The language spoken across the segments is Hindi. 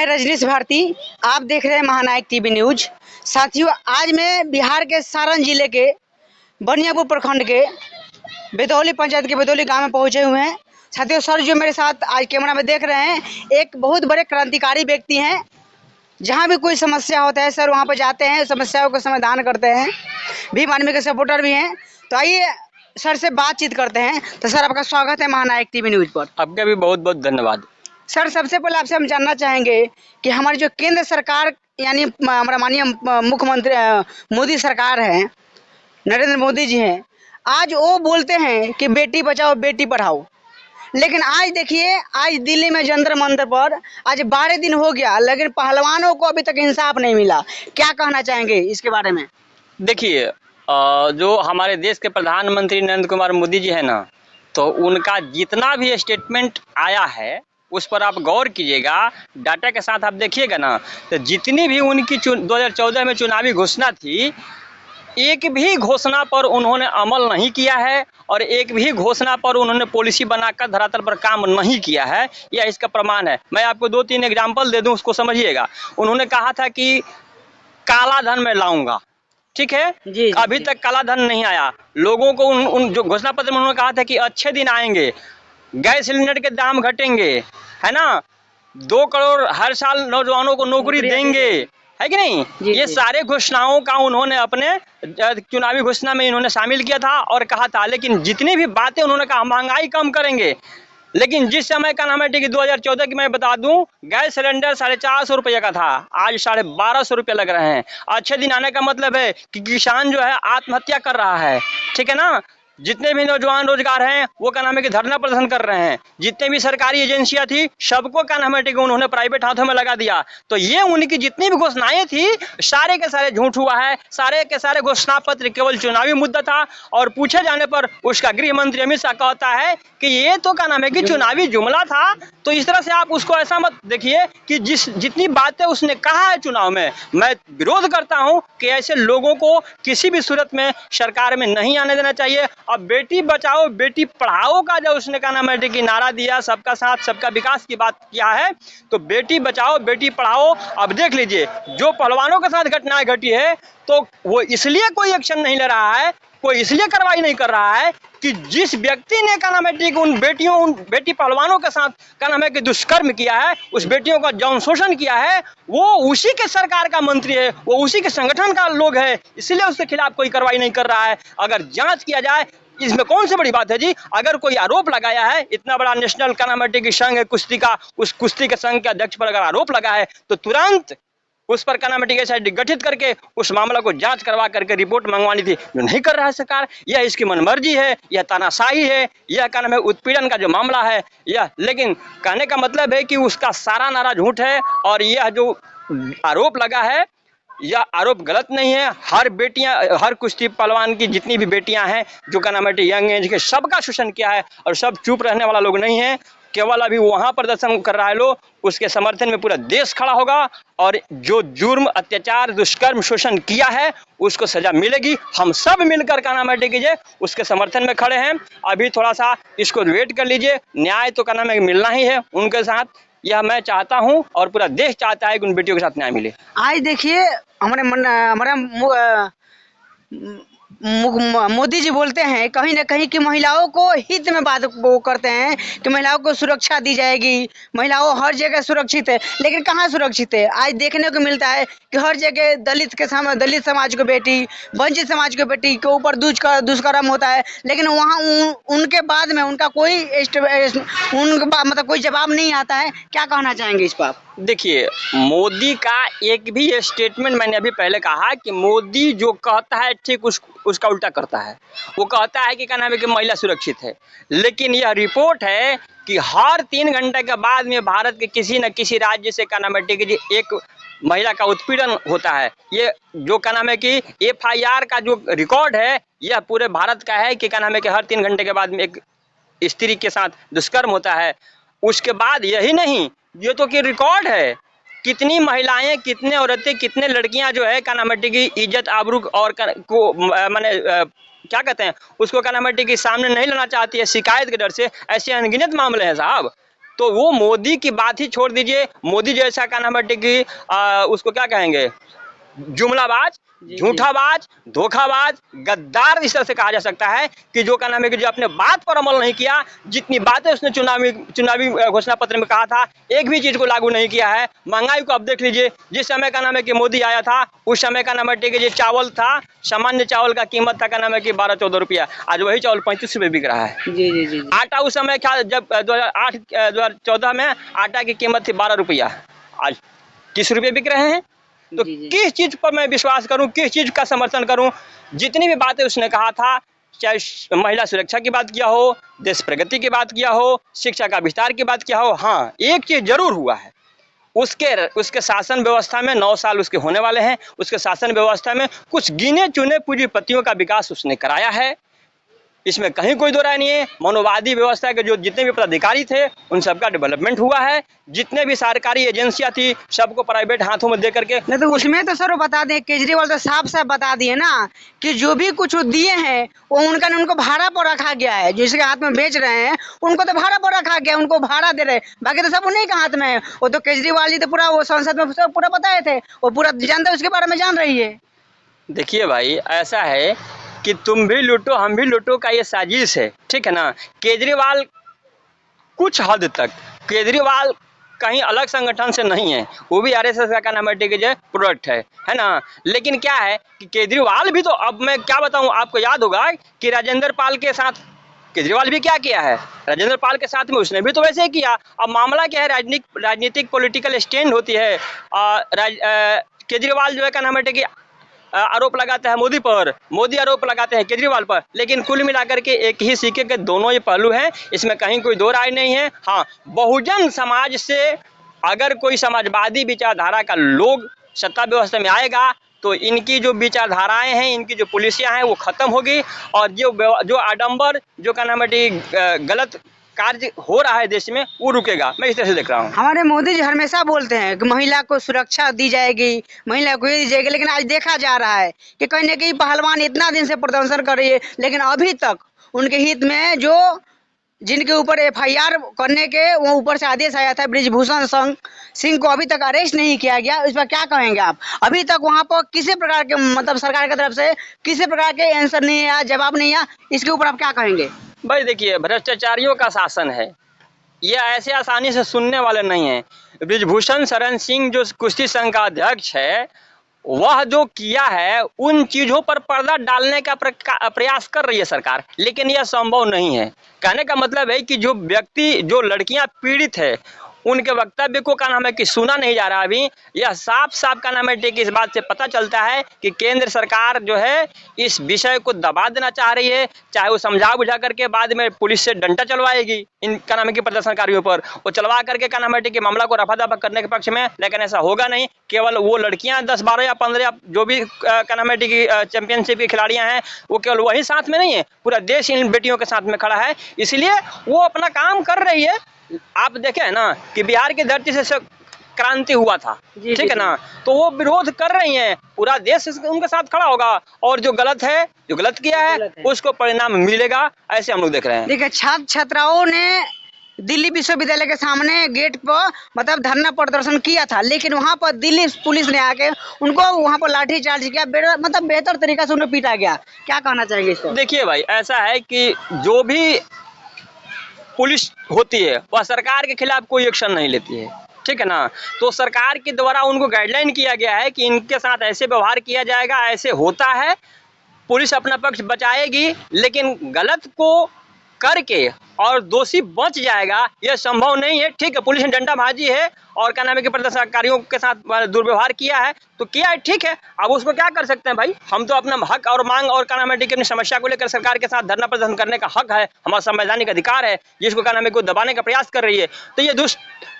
मैं रजनीश भारती, आप देख रहे हैं महानायक टीवी न्यूज। साथियों, आज मैं बिहार के सारण जिले के बनियापुर प्रखंड के बेदौली पंचायत के बेदौली गांव में पहुंचे हुए हैं। साथियों, सर जो मेरे साथ आज कैमरा में देख रहे हैं, एक बहुत बड़े क्रांतिकारी व्यक्ति हैं। जहां भी कोई समस्या होता है सर वहां पर जाते हैं, समस्याओं का समाधान करते हैं। भीम आर्मी के सपोर्टर भी हैं। तो आइए सर से बातचीत करते हैं। तो सर, आपका स्वागत है महानायक टीवी न्यूज पर। आपका भी बहुत बहुत धन्यवाद। सर, सबसे पहले आपसे हम जानना चाहेंगे कि हमारी जो केंद्र सरकार यानी हमारा माननीय मुख्यमंत्री मोदी सरकार है, नरेंद्र मोदी जी हैं, आज वो बोलते हैं कि बेटी बचाओ बेटी पढ़ाओ। लेकिन आज देखिए, आज दिल्ली में जंतर मंतर पर आज 12 दिन हो गया, लेकिन पहलवानों को अभी तक इंसाफ नहीं मिला। क्या कहना चाहेंगे इसके बारे में? देखिए, जो हमारे देश के प्रधानमंत्री नरेंद्र कुमार मोदी जी है ना, तो उनका जितना भी स्टेटमेंट आया है उस पर आप गौर कीजिएगा, डाटा के साथ आप देखिएगा ना, तो जितनी भी उनकी 2014 में चुनावी घोषणा थी, एक भी घोषणा पर उन्होंने अमल नहीं किया है और एक भी घोषणा पर उन्होंने पॉलिसी बनाकर धरातल पर काम नहीं किया है। यह इसका प्रमाण है। मैं आपको 2-3 एग्जाम्पल दे दूं, उसको समझिएगा। उन्होंने कहा था कि काला धन मैं लाऊंगा, ठीक है जी, अभी तक काला धन नहीं आया। लोगों को उन जो घोषणा पत्र में उन्होंने कहा था कि अच्छे दिन आएंगे, गैस सिलेंडर के दाम घटेंगे, है ना, 2 करोड़ हर साल नौजवानों को नौकरी देंगे, है कि नहीं। ये सारे घोषणाओं का उन्होंने अपने चुनावी घोषणा में इन्होंने शामिल किया था और कहा था। लेकिन जितनी भी बातें उन्होंने कहा, महंगाई कम करेंगे, लेकिन जिस समय का नाम है कि 2014 की मैं बता दूं, गैस सिलेंडर 450 रुपये का था, आज 1250 रुपये लग रहे हैं। अच्छे दिन आने का मतलब है कि किसान जो है आत्महत्या कर रहा है, ठीक है ना। जितने भी नौजवान रोजगार हैं वो क्या नाम है कि धरना प्रदर्शन कर रहे हैं। जितने भी सरकारी एजेंसियां थी सबको क्या नाम है कि उन्होंने प्राइवेट हाथों में लगा दिया। तो ये उनकी जितनी भी घोषणाएं थी सारे के सारे झूठ हुआ है। सारे के सारे घोषणा पत्र केवल चुनावी मुद्दा था। और पूछे जाने पर उसका गृह मंत्री अमित शाह कहता है कि ये तो क्या नाम है कि चुनावी जुमला था। तो इस तरह से आप उसको ऐसा मत देखिए कि जितनी बातें उसने कहा है चुनाव में, मैं विरोध करता हूं कि ऐसे लोगों को किसी भी सूरत में सरकार में नहीं आने देना चाहिए। अब बेटी बचाओ बेटी पढ़ाओ का जो उसने कहा नाम है कि नारा दिया, सबका साथ सबका विकास की बात किया है, तो बेटी बचाओ बेटी पढ़ाओ। अब देख लीजिए, जो पहलवानों के साथ घटनाएं घटी है तो वो इसलिए कोई एक्शन नहीं ले रहा है, कोई इसलिए कार्रवाई नहीं कर रहा है कि जिस व्यक्ति ने क्या नाम है कि उन बेटी पहलवानों के साथ क्या नाम है कि दुष्कर्म किया है, उस बेटियों का यौन शोषण किया है, वो उसी के सरकार का मंत्री है, वो उसी के संगठन का लोग है, इसलिए उसके खिलाफ कोई कार्रवाई नहीं कर रहा है। अगर जांच किया जाए, इसमें कौन सी बड़ी बात है जी। अगर कोई आरोप लगाया है, इतना बड़ा नेशनल क्या नाम है कि संघ है कुश्ती का, उस कुश्ती के संघ के अध्यक्ष पर अगर आरोप लगा है तो तुरंत उस पर क्या नाम है गठित करके उस मामला को जांच करवा करके रिपोर्ट मंगवानी थी, जो नहीं कर रहा है सरकार। यह इसकी मनमर्जी है, यह तानाशाही है, यह क्या नाम है उत्पीड़न का जो मामला है यह। लेकिन कहने का मतलब है कि उसका सारा नारा झूठ है और यह जो आरोप लगा है यह आरोप गलत नहीं है। हर बेटियां, हर कुश्ती पहलवान की जितनी भी बेटियां हैं जो क्या नाम है यंग एज के, सबका शोषण किया है और सब चुप रहने वाला लोग नहीं है। केवल अभी वहां प्रदर्शन कर रहा है लोग, उसके समर्थन में पूरा देश खड़ा होगा और जो जुर्म अत्याचार दुष्कर्म शोषण किया है उसको सजा मिलेगी। हम सब मिलकर क्या नाम है कीजिए उसके समर्थन में खड़े हैं। अभी थोड़ा सा इसको वेट कर लीजिए, न्याय तो क्या नाम है मिलना ही है उनके साथ, यह मैं चाहता हूं और पूरा देश चाहता है कि उन बेटियों के साथ न्याय मिले। आज देखिए, हमारे मोदी जी बोलते हैं कहीं ना कहीं कि महिलाओं को हित में बात वो करते हैं कि महिलाओं को सुरक्षा दी जाएगी, महिलाओं हर जगह सुरक्षित है। लेकिन कहाँ सुरक्षित है? आज देखने को मिलता है कि हर जगह दलित समाज की बेटी, वंचित समाज की बेटी के ऊपर दुष्कर्म होता है। लेकिन वहाँ उनके बाद में उनका कोई मतलब कोई जवाब नहीं आता है। क्या कहना चाहेंगे इस पर? देखिए, मोदी का एक भी स्टेटमेंट, मैंने अभी पहले कहा कि मोदी जो कहता है ठीक उसका उल्टा करता है। वो कहता है कि क्या नाम है कि महिला सुरक्षित है, लेकिन यह रिपोर्ट है कि हर 3 घंटे के बाद में भारत के किसी न किसी राज्य से क्या नाम है कि एक महिला का उत्पीड़न होता है। ये जो क्या नाम है कि FIR का जो रिकॉर्ड है यह पूरे भारत का है कि क्या नाम है कि हर 3 घंटे के बाद में एक स्त्री के साथ दुष्कर्म होता है। उसके बाद यही नहीं, ये तो कि रिकॉर्ड है कितनी महिलाएं, कितने औरतें, कितने लड़कियां जो है क्या नाम है कि इज्जत आबरू और को माने क्या कहते हैं उसको क्या नाम है कि सामने नहीं लाना चाहती है शिकायत के डर से। ऐसे अनगिनत मामले हैं साहब। तो वो मोदी की बात ही छोड़ दीजिए। मोदी जैसा का नाम है कि उसको क्या कहेंगे, जुमलाबाज, झूठाबाज, धोखाबाज, गद्दार इस तरह से कहा जा सकता है कि जो का नाम है कि जो अपने बात पर अमल नहीं किया, जितनी बातें उसने चुनावी घोषणा पत्र में कहा था, एक भी चीज को लागू नहीं किया है। महंगाई को आप देख लीजिए, जिस समय का नाम है कि मोदी आया था उस समय का नाम है कि जो चावल था, सामान्य चावल का कीमत था का नाम है कि 12-14 रुपया, आज वही चावल 35 रुपये बिक रहा है। जी। आटा उस समय क्या, जब 2014 में आटा की कीमत थी 12 रुपया, आज 30 रुपये बिक रहे हैं। तो किस चीज पर मैं विश्वास करूं, किस चीज का समर्थन करूं? जितनी भी बातें उसने कहा था, चाहे महिला सुरक्षा की बात किया हो, देश प्रगति की बात किया हो, शिक्षा का विस्तार की बात किया हो, हाँ एक चीज जरूर हुआ है, उसके शासन व्यवस्था में 9 साल उसके होने वाले हैं, उसके शासन व्यवस्था में कुछ गिने चुने पूंजीपतियों का विकास उसने कराया है, इसमें कहीं कोई दो राय नहीं है। मनोवादी व्यवस्था के जो जितने भी पदाधिकारी थे उन सबका डेवलपमेंट हुआ है, जितने भी सरकारी एजेंसियां थी सबको प्राइवेट हाथों में दे करके। नहीं तो उसमें तो सर वो बता दें, केजरीवाल तो साफ साफ बता दिए ना कि जो भी कुछ दिए हैं वो उनको भाड़ा पर रखा गया है, जिसके हाथ में बेच रहे हैं उनको तो भाड़ा पर रखा गया, उनको भाड़ा दे रहे हैं, बाकी तो सब उन्हीं के हाथ में है। वो तो केजरीवाल जी तो पूरा वो संसद में पूरा बताए थे, वो पूरा जनता उसके बारे में जान रही है। देखिए भाई, ऐसा है कि तुम भी लूटो हम भी लूटो का ये साजिश है, ठीक है ना। केजरीवाल कुछ हद तक, केजरीवाल कहीं अलग संगठन से नहीं है, वो भी आरएसएस का नाम है प्रोडक्ट है ना। लेकिन क्या है कि केजरीवाल भी तो, अब मैं क्या बताऊं, आपको याद होगा कि राजेंद्र पाल के साथ केजरीवाल भी क्या किया है, राजेंद्र पाल के साथ में उसने भी तो वैसे ही किया। अब मामला क्या है, राजनीतिक पॉलिटिकल स्टैंड होती है। केजरीवाल जो है का नाम है कि आरोप लगाता है मोदी पर, मोदी आरोप लगाते हैं केजरीवाल पर, लेकिन कुल मिलाकर के एक ही सिक्के के दोनों ही पहलू हैं, इसमें कहीं कोई दो राय नहीं है। हाँ, बहुजन समाज से अगर कोई समाजवादी विचारधारा का लोग सत्ता व्यवस्था में आएगा तो इनकी जो विचारधाराएं हैं, इनकी जो पॉलिसियां हैं वो खत्म होगी, और जो आडंबर जो का नाम है गलत कार्य हो रहा है देश में वो रुकेगा। मैं इस तरह से देख रहा हूँ। हमारे मोदी जी हमेशा बोलते हैं कि महिला को सुरक्षा दी जाएगी, महिला को ये दी जाएगी, लेकिन आज देखा जा रहा है कि कहीं न कहीं पहलवान इतना दिन से प्रदर्शन कर रही है, लेकिन अभी तक उनके हित में जो जिनके ऊपर FIR करने के वो ऊपर से आदेश आया था, ब्रिजभूषण सिंह को अभी तक अरेस्ट नहीं किया गया। इस पर क्या कहेंगे आप? अभी तक वहाँ पर किसी प्रकार के मतलब सरकार की तरफ से किसी प्रकार के आंसर नहीं आया, जवाब नहीं आया, इसके ऊपर आप क्या कहेंगे? भाई देखिए, भ्रष्टाचारियों का शासन है, ये ऐसे आसानी से सुनने वाले नहीं हैं। ब्रिजभूषण शरण सिंह जो कुश्ती संघ का अध्यक्ष है, वह जो किया है उन चीज़ों पर पर्दा डालने का प्रयास कर रही है सरकार, लेकिन यह संभव नहीं है। कहने का मतलब है कि जो व्यक्ति, जो लड़कियां पीड़ित है, उनके वक्तव्य को का नाम है कि सुना नहीं जा रहा। अभी यह साफ साफ का नाम है कि इस बात से पता चलता है कि केंद्र सरकार जो है इस विषय को दबा देना चाह रही है, चाहे वो समझा बुझा करके बाद में पुलिस से डंडा चलवाएगी इन का नाम है कि प्रदर्शनकारियों पर, वो चलवा करके का नाम है कि मामला को रफा दफा करने के पक्ष में। लेकिन ऐसा होगा नहीं, केवल वो लड़कियां 10, 12 या 15 जो भी का नाम है कि चैंपियनशिप की खिलाड़ियां हैं, वो केवल वही साथ में नहीं है, पूरा देश इन बेटियों के साथ में खड़ा है, इसलिए वो अपना काम कर रही है। आप देखें ना कि बिहार की धरती से क्रांति हुआ था, ठीक है ना, तो वो विरोध कर रही हैं, पूरा देश उनके साथ खड़ा होगा, और जो गलत है, जो गलत किया है उसको परिणाम मिलेगा, ऐसे हम लोग देख रहे हैं। देखिए, छात्र छात्राओं ने दिल्ली विश्वविद्यालय के सामने गेट पर मतलब धरना प्रदर्शन किया था, लेकिन वहां पर दिल्ली पुलिस ने आके उनको वहां पर लाठीचार्ज किया, मतलब बेहतर तरीका से उन्हें पीटा गया। क्या कहना चाहेंगे इसको? देखिए भाई, ऐसा है कि जो भी पुलिस होती है वह सरकार के खिलाफ कोई एक्शन नहीं लेती है, ठीक है ना। तो सरकार के द्वारा उनको गाइडलाइन किया गया है कि इनके साथ ऐसे व्यवहार किया जाएगा, ऐसे होता है, पुलिस अपना पक्ष बचाएगी, लेकिन गलत को करके और दोषी बच जाएगा यह संभव नहीं है। ठीक है, पुलिस ने डंडाबाजी है और क्या नाम है कि प्रदर्शनकारियों के साथ दुर्व्यवहार किया है, तो किया है, ठीक है, अब उसको क्या कर सकते हैं भाई। हम तो अपना हक और मांग और क्या नाम है कि अपनी समस्या को लेकर सरकार के साथ धरना प्रदर्शन करने का हक है, हमारा संवैधानिक अधिकार है, जिसको क्या नाम है को दबाने का प्रयास कर रही है। तो ये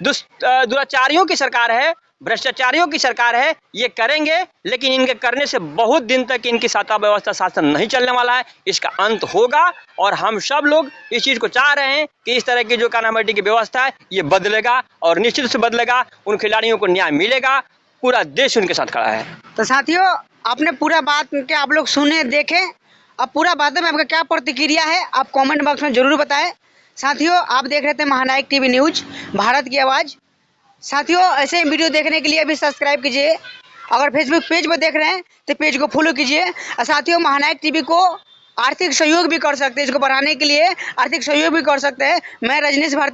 दुराचारियों की सरकार है, भ्रष्टाचारियों की सरकार है, ये करेंगे, लेकिन इनके करने से बहुत दिन तक इनकी सत्ता व्यवस्था शासन नहीं चलने वाला है, इसका अंत होगा। और हम सब लोग इस चीज़ को चाह रहे हैं कि इस तरह की जो कानामेटी की व्यवस्था है ये बदलेगा, और निश्चित से बदलेगा, उन खिलाड़ियों को न्याय मिलेगा, पूरा देश उनके साथ खड़ा है। तो साथियों, आपने पूरा बात के आप लोग सुने, देखें, अब पूरा बात में आपका क्या प्रतिक्रिया है आप कमेंट बॉक्स में जरूर बताएं। साथियों आप देख रहे थे महानायक टीवी न्यूज, भारत की आवाज़। साथियों ऐसे ही वीडियो देखने के लिए अभी सब्सक्राइब कीजिए। अगर फेसबुक पेज पर देख रहे हैं तो पेज को फॉलो कीजिए। और साथियों महानायक टीवी को आर्थिक सहयोग भी कर सकते हैं, इसको बढ़ाने के लिए आर्थिक सहयोग भी कर सकते हैं। मैं रजनीश भारती।